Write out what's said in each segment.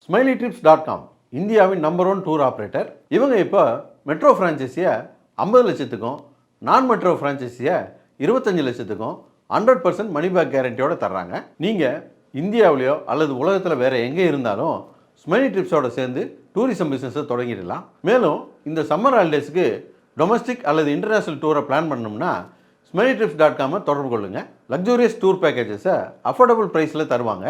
SmileyTrips.com இந்தியாவின் number 1 tour operator. இவங்க இப்போ மெட்ரோ ஃப்ரான்ச்சைஸியை 50 லட்சத்துக்கும் நான் மெட்ரோ ஃப்ரான்ச்சைஸியை 25 லட்சத்துக்கும் 100% மணி பேக் கேரண்டியோட தர்றாங்க. நீங்கள் இந்தியாவிலையோ அல்லது உலகத்தில் வேறு எங்கே இருந்தாலும் ஸ்மைலி ட்ரிப்ஸோட சேர்ந்து டூரிசம் பிஸ்னஸை தொடங்கிடலாம். மேலும் இந்த சம்மர் ஹாலிடேஸுக்கு டொமஸ்டிக் அல்லது இன்டர்நேஷ்னல் டூரை பிளான் பண்ணோம்னா SmileyTrips.com தொடர்பு கொள்ளுங்கள். லக்ஸூரியஸ் டூர் பேக்கேஜஸை அஃபோர்டபுள் ப்ரைஸில் தருவாங்க.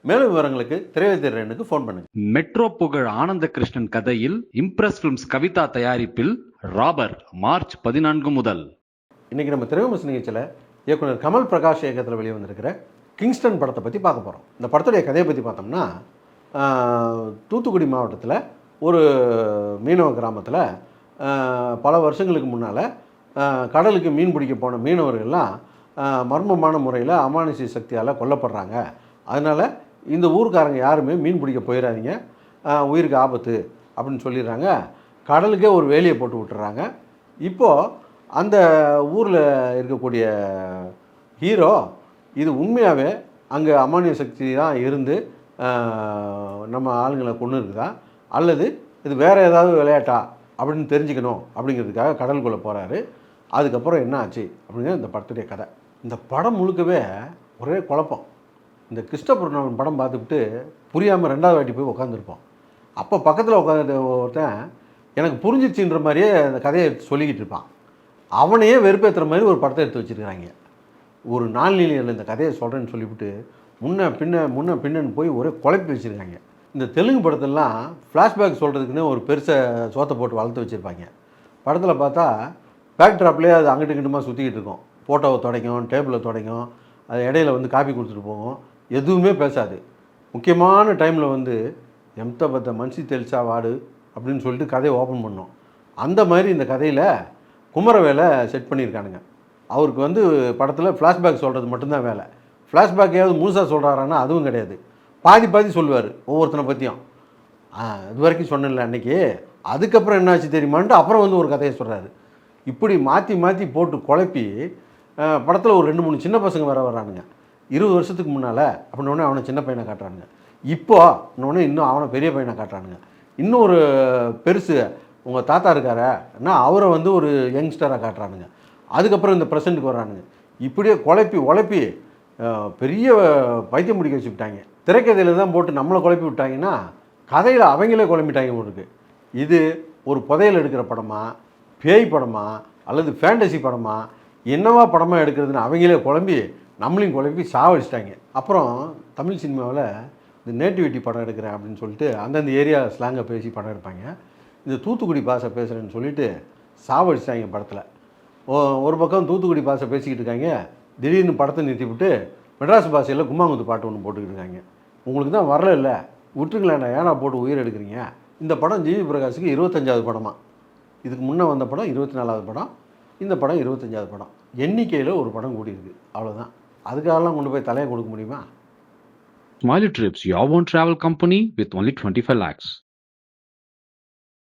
மேலும் விவரங்களுக்கு திரையரங்குக்கு ஃபோன் பண்ணுங்க. மெட்ரோ புகழ் ஆனந்த கிருஷ்ணன் கதையில் இம்ப்ரெஸ் ஃபிலிம்ஸ் கவிதா தயாரிப்பில் ராபர் மார்ச் 14 முதல். இன்னைக்கு நம்ம திரைவிமர்சன நிகழ்ச்சியில் இயக்குனர் கமல் பிரகாஷ் இயக்கத்தில் வெளியே வந்திருக்கிற கிங்ஸ்டன் படத்தை பற்றி பார்க்க போகிறோம். இந்த படத்துடைய கதையை பற்றி பார்த்தோம்னா, தூத்துக்குடி மாவட்டத்தில் ஒரு மீனவ கிராமத்தில் பல வருஷங்களுக்கு முன்னால் கடலுக்கு மீன் பிடிக்க போன மீனவர்கள்லாம் மர்மமான முறையில் அமானுஷ்ய சக்தியால் கொல்லப்படுறாங்க. அதனால் இந்த ஊருக்காரங்க யாருமே மீன் பிடிக்க போயிடாதீங்க, உயிருக்கு ஆபத்து அப்படின்னு சொல்லிடுறாங்க. கடலுக்கே ஒரு வேலியை போட்டு விட்டுறாங்க. இப்போது அந்த ஊரில் இருக்கக்கூடிய ஹீரோ இது உண்மையாகவே அங்கே அமானுஷ்ய சக்தி தான் இருந்து நம்ம ஆளுங்களை கொண்டு இருக்குதா அல்லது இது வேறு ஏதாவது விளையாட்டா அப்படின்னு தெரிஞ்சுக்கணும் அப்படிங்கிறதுக்காக கடலுக்குள்ளே போகிறாரு. அதுக்கப்புறம் என்ன ஆச்சு அப்படிங்கிற இந்த படத்துடைய கதை. இந்த படம் முழுக்கவே ஒரே குழப்பம். இந்த கிறிஸ்டோபர் படம் பார்த்துக்கிட்டு புரியாமல் 2வது வாட்டி போய் உட்காந்துருப்போம். அப்போ பக்கத்தில் உட்காந்து ஒருத்தன் எனக்கு புரிஞ்சிச்சுன்ற மாதிரியே அந்த கதையை சொல்லிக்கிட்டு இருப்பான். அவனையே வெறுப்பேற்றுற மாதிரி ஒரு படத்தை எடுத்து வச்சுருக்காங்க. ஒரு நாள்நிலையில் இந்த கதையை சொல்கிறேன்னு சொல்லிவிட்டு முன்ன பின்னன்னு போய் ஒரே குழப்பி வச்சுருக்காங்க. இந்த தெலுங்கு படத்திலலாம் ஃப்ளாஷ்பேக் சொல்கிறதுக்குன்னு ஒரு பெருசை சோத்தை போட்டு வளர்த்து வச்சுருப்பாங்க. படத்தில் பார்த்தா பேக் ட்ராப்லேயே அது அங்கிட்டு இங்கிட்டுமா சுற்றிக்கிட்டு இருக்கும். ஃபோட்டோவை துடைக்கும், டேபிளை துடைக்கும், அது இடையில வந்து காப்பி கொடுத்துட்டு போகும், எதுவுமே பேசாது. முக்கியமான டைமில் வந்து எம்த பத்த மனுஷி தெளிச்சா வாடு அப்படின்னு சொல்லிட்டு கதையை ஓப்பன் பண்ணோம். அந்த மாதிரி இந்த கதையில் குமரவேலை செட் பண்ணியிருக்கானுங்க. அவருக்கு வந்து படத்தில் ஃப்ளாஷ்பேக் சொல்கிறது மட்டும்தான் வேலை. ஃப்ளாஷ்பேக்கையாவது முழுசாக சொல்கிறாரான்னா அதுவும் கிடையாது. பாதி சொல்லுவார் ஒவ்வொருத்தனை பற்றியும். இது வரைக்கும் சொன்னல அன்றைக்கி, அதுக்கப்புறம் என்னாச்சு தெரியுமான்ட்டு அப்புறம் வந்து ஒரு கதையை சொல்கிறாரு. இப்படி மாற்றி போட்டு குழப்பி படத்தில் ஒரு 2-3 சின்ன பசங்க வரானுங்க. 20 வருஷத்துக்கு முன்னால் அப்படின்னோடனே அவனை சின்ன பையனை காட்டுறானுங்க. இப்போ இன்னொன்று இன்னும் அவனை பெரிய பையனை காட்டுறானுங்க. இன்னும் ஒரு பெருசு உங்கள் தாத்தா இருக்காரன்னா அவரை வந்து ஒரு யங்ஸ்டராக காட்டுறானுங்க. அதுக்கப்புறம் இந்த ப்ரெசண்ட்டுக்கு வர்றானுங்க. இப்படியே குழப்பி பெரிய பைத்தியம் முடிக்க வச்சுக்கிட்டாங்க. திரைக்கதையில் தான் போட்டு நம்மளை குழப்பி விட்டாங்கன்னா கதையில் அவங்களே குழம்பிட்டாங்க உங்களுக்கு. இது ஒரு புதையல் எடுக்கிற படமா, பேய் படமா அல்லது ஃபேண்டசி படமா, என்னவா படமாக எடுக்கிறதுன்னு அவங்களே குழம்பி நம்மளையும் குழப்பி சாவடிச்சிட்டாங்க. அப்புறம் தமிழ் சினிமாவில் இந்த நேட்டிவிட்டி படம் எடுக்கிறேன் அப்படின்னு சொல்லிட்டு அந்தந்த ஏரியா ஸ்லாங்கை பேசி படம் எடுப்பாங்க. இந்த தூத்துக்குடி பாஷை பேசுகிறேன்னு சொல்லிட்டு சாவடிச்சிட்டாங்க படத்தில். ஒரு பக்கம் தூத்துக்குடி பாஷை பேசிக்கிட்டு இருக்காங்க, திடீர்னு படத்தை நிறுத்திவிட்டு மெட்ராஸ் பாஷையில் கும்மாங்குத்து பாட்டு ஒன்று போட்டுக்கிட்டு இருக்காங்க. உங்களுக்கு தான் வரல இல்லை விட்டுருங்களேன், ஏன்னா போட்டு உயிர் எடுக்கிறீங்க. இந்த படம் ஜிவி பிரகாஷுக்கு 25வது படமாக. இதுக்கு முன்னே வந்த படம் 24வது படம், இந்த படம் 25வது படம். எண்ணிக்கையில் ஒரு படம் கூடியிருக்கு, அவ்வளோதான். அதுக்காகலாம் கொண்டு போய் தலையை கொடுக்க முடியுமா? Smiley Trips, your own travel company with only 25 lakhs.